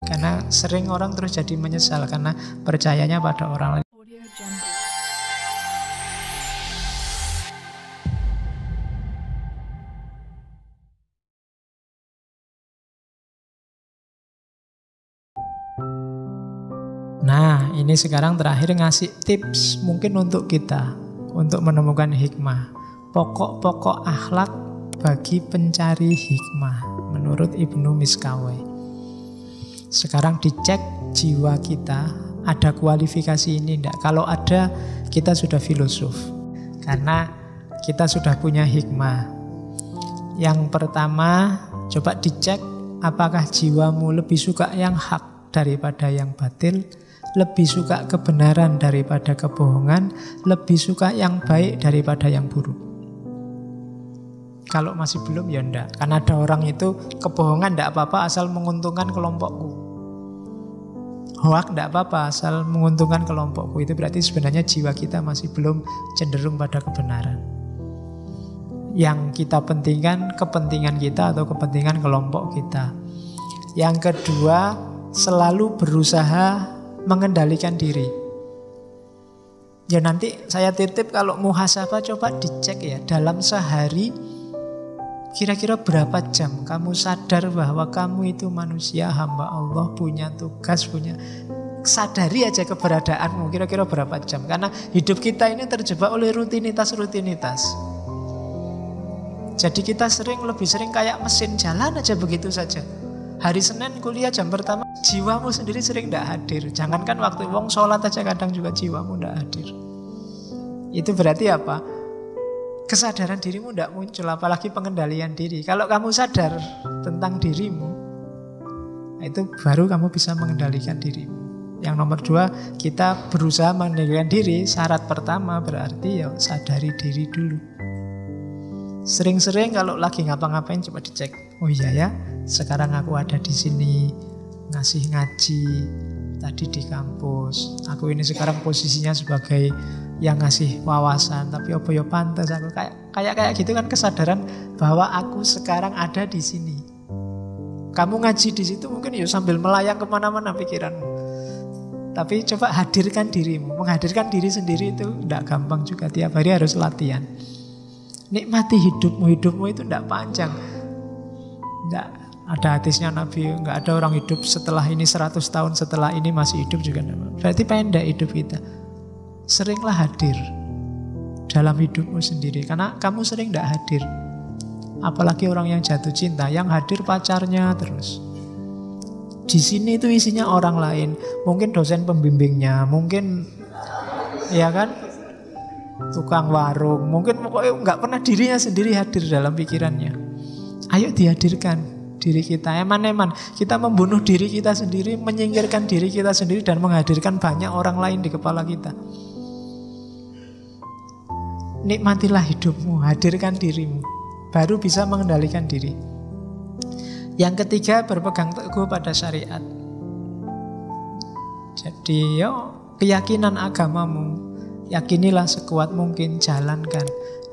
Karena sering orang terus jadi menyesal karena percayanya pada orang lain. Nah, ini sekarang terakhir ngasih tips mungkin untuk kita untuk menemukan hikmah. Pokok-pokok akhlak bagi pencari hikmah menurut Ibnu Miskawai. Sekarang dicek jiwa kita, ada kualifikasi ini enggak? Kalau ada, kita sudah filosof. Karena kita sudah punya hikmah. Yang pertama, coba dicek apakah jiwamu lebih suka yang hak daripada yang batil, lebih suka kebenaran daripada kebohongan, lebih suka yang baik daripada yang buruk. Kalau masih belum ya enggak. Karena ada orang itu kebohongan enggak apa-apa asal menguntungkan kelompokku. Hoak enggak apa-apa asal menguntungkan kelompokku. Itu berarti sebenarnya jiwa kita masih belum cenderung pada kebenaran. Yang kita pentingkan kepentingan kita atau kepentingan kelompok kita. Yang kedua, selalu berusaha mengendalikan diri. Ya nanti saya titip kalau muhasabah coba dicek ya. Dalam sehari kira-kira berapa jam kamu sadar bahwa kamu itu manusia, hamba Allah, punya tugas, punya. Sadari aja keberadaanmu kira-kira berapa jam. Karena hidup kita ini terjebak oleh rutinitas-rutinitas. Jadi kita lebih sering kayak mesin jalan aja begitu saja. Hari Senin kuliah jam pertama, jiwamu sendiri sering tidak hadir. Jangankan waktu wong sholat aja kadang juga jiwamu tidak hadir. Itu berarti apa? Kesadaran dirimu tidak muncul, apalagi pengendalian diri. Kalau kamu sadar tentang dirimu, itu baru kamu bisa mengendalikan dirimu. Yang nomor dua, kita berusaha mengendalikan diri. Syarat pertama berarti ya sadari diri dulu. Sering-sering kalau lagi ngapa-ngapain coba dicek. Oh iya ya, sekarang aku ada di sini ngasih ngaji, tadi di kampus. Aku ini sekarang posisinya sebagai yang ngasih wawasan, tapi apa ya pantas aku kayak gitu kan, kesadaran bahwa aku sekarang ada di sini. Kamu ngaji di situ mungkin ya sambil melayang kemana-mana pikiranmu. Tapi coba hadirkan dirimu. Menghadirkan diri sendiri itu tidak gampang juga. Tiap hari harus latihan. Nikmati hidupmu. Hidupmu itu tidak panjang. Tidak ada hadisnya Nabi, nggak ada orang hidup setelah ini 100 tahun, setelah ini masih hidup juga. Berarti pendek hidup kita. Seringlah hadir dalam hidupmu sendiri. Karena kamu sering tidak hadir. Apalagi orang yang jatuh cinta, yang hadir pacarnya terus. Di sini itu isinya orang lain. Mungkin dosen pembimbingnya, mungkin ya kan, tukang warung, mungkin pokoknya nggak pernah dirinya sendiri hadir dalam pikirannya. Ayo dihadirkan diri kita. Eman-eman kita membunuh diri kita sendiri, menyingkirkan diri kita sendiri, dan menghadirkan banyak orang lain di kepala kita. Nikmatilah hidupmu, hadirkan dirimu, baru bisa mengendalikan diri. Yang ketiga, berpegang teguh pada syariat. Jadi keyakinan agamamu, yakinilah sekuat mungkin, jalankan.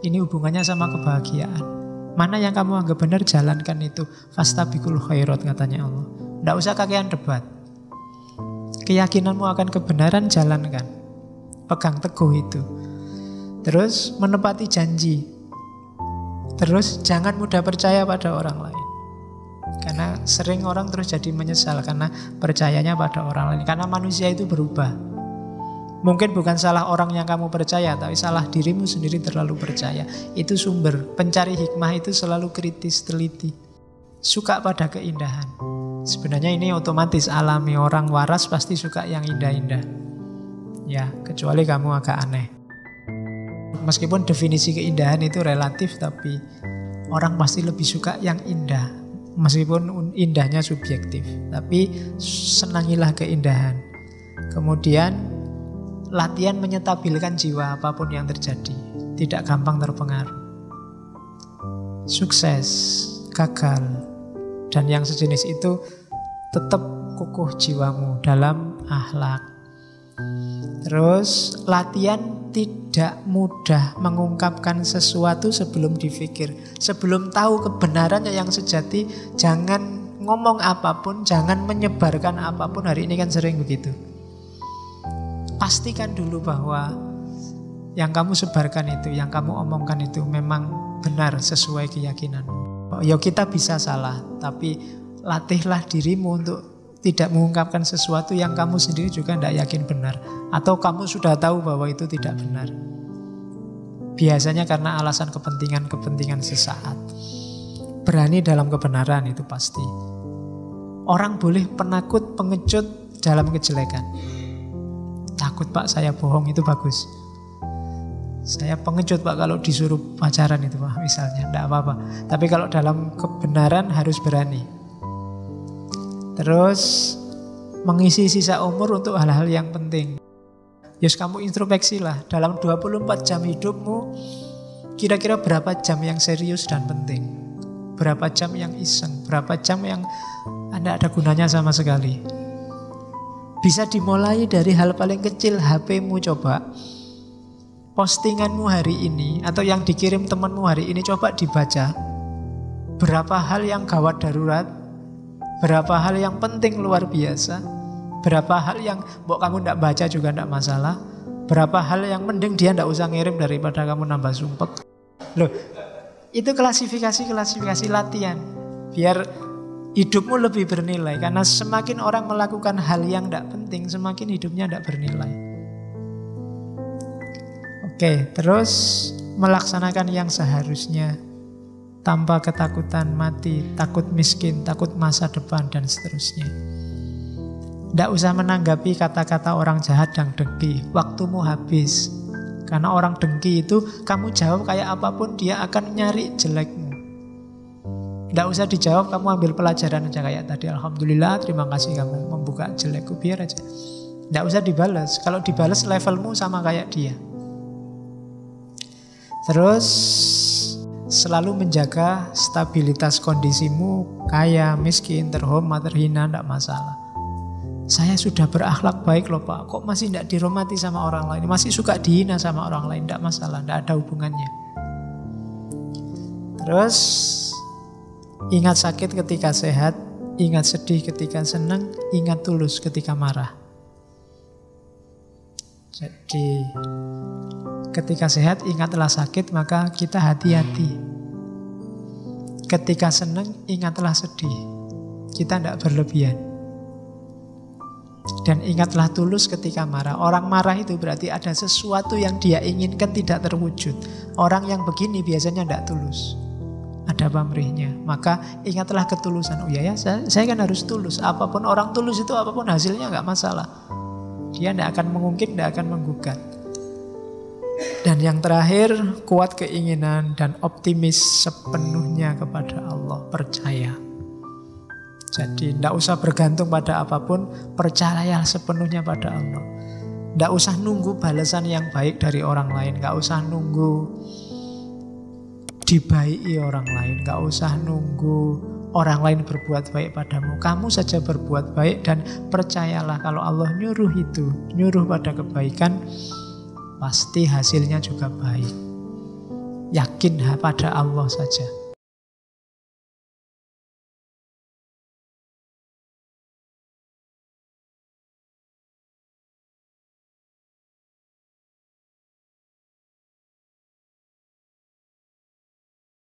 Ini hubungannya sama kebahagiaan. Mana yang kamu anggap benar, jalankan itu. Fastabiqul khairat katanya Allah. Tidak usah kakean debat. Keyakinanmu akan kebenaran, jalankan. Pegang teguh itu. Terus menepati janji. Terus jangan mudah percaya pada orang lain. Karena sering orang terus jadi menyesal karena percayanya pada orang lain. Karena manusia itu berubah. Mungkin bukan salah orang yang kamu percaya, tapi salah dirimu sendiri terlalu percaya. Itu sumber. Pencari hikmah itu selalu kritis, teliti. Suka pada keindahan. Sebenarnya ini otomatis alami. Orang waras pasti suka yang indah-indah. Ya, kecuali kamu agak aneh. Meskipun definisi keindahan itu relatif, tapi orang pasti lebih suka yang indah. Meskipun indahnya subjektif, tapi senangilah keindahan. Kemudian latihan menyetabilkan jiwa apapun yang terjadi, tidak gampang terpengaruh. Sukses, gagal, dan yang sejenis itu, tetap kukuh jiwamu dalam akhlak. Terus latihan tidak mudah mengungkapkan sesuatu sebelum dipikir. Sebelum tahu kebenarannya yang sejati, jangan ngomong apapun, jangan menyebarkan apapun. Hari ini kan sering begitu. Pastikan dulu bahwa yang kamu sebarkan itu, yang kamu omongkan itu memang benar sesuai keyakinanmu. Ya kita bisa salah, tapi latihlah dirimu untuk tidak mengungkapkan sesuatu yang kamu sendiri juga tidak yakin benar. Atau kamu sudah tahu bahwa itu tidak benar. Biasanya karena alasan kepentingan sesaat. Berani dalam kebenaran itu pasti. Orang boleh penakut, pengecut dalam kejelekan. Takut Pak saya bohong itu bagus. Saya pengecut Pak kalau disuruh pacaran itu Pak misalnya, tidak apa-apa. Tapi kalau dalam kebenaran harus berani. Terus mengisi sisa umur untuk hal-hal yang penting. Yes, kamu introspeksilah dalam 24 jam hidupmu, kira-kira berapa jam yang serius dan penting, berapa jam yang iseng, berapa jam yang Anda ada gunanya sama sekali. Bisa dimulai dari hal paling kecil, HP-mu coba. Postinganmu hari ini atau yang dikirim temanmu hari ini coba dibaca. Berapa hal yang gawat darurat, berapa hal yang penting luar biasa, berapa hal yang kamu tidak baca juga tidak masalah, berapa hal yang mending dia tidak usah ngirim daripada kamu nambah sumpek. Loh, itu klasifikasi latihan biar hidupmu lebih bernilai. Karena semakin orang melakukan hal yang tidak penting, semakin hidupnya tidak bernilai. Oke, terus melaksanakan yang seharusnya tanpa ketakutan mati, takut miskin, takut masa depan, dan seterusnya. Tidak usah menanggapi kata-kata orang jahat dan dengki. Waktumu habis. Karena orang dengki itu, kamu jawab kayak apapun, dia akan nyari jelekmu. Tidak usah dijawab, kamu ambil pelajaran aja kayak tadi. Alhamdulillah, terima kasih kamu membuka jelekku, biar aja. Tidak usah dibalas. Kalau dibalas levelmu sama kayak dia. Terus selalu menjaga stabilitas kondisimu, kaya, miskin, terhormat, terhina, tidak masalah. Saya sudah berakhlak baik loh Pak, kok masih tidak dihormati sama orang lain, masih suka dihina sama orang lain, tidak masalah, tidak ada hubungannya. Terus ingat sakit ketika sehat, ingat sedih ketika senang, ingat tulus ketika marah. Jadi ketika sehat ingatlah sakit, maka kita hati-hati. Ketika senang ingatlah sedih, kita tidak berlebihan. Dan ingatlah tulus ketika marah. Orang marah itu berarti ada sesuatu yang dia inginkan tidak terwujud. Orang yang begini biasanya tidak tulus, ada pamrihnya. Maka ingatlah ketulusan. Oh ya, saya kan harus tulus. Apapun orang tulus itu, apapun hasilnya nggak masalah. Dia tidak akan mengungkit, tidak akan menggugat. Dan yang terakhir, kuat keinginan dan optimis sepenuhnya kepada Allah. Percaya. Jadi tidak usah bergantung pada apapun, percayalah sepenuhnya pada Allah. Tidak usah nunggu balasan yang baik dari orang lain, tidak usah nunggu dibaiki orang lain, tidak usah nunggu orang lain berbuat baik padamu. Kamu saja berbuat baik dan percayalah kalau Allah nyuruh itu, nyuruh pada kebaikan, pasti hasilnya juga baik. Yakin pada Allah saja.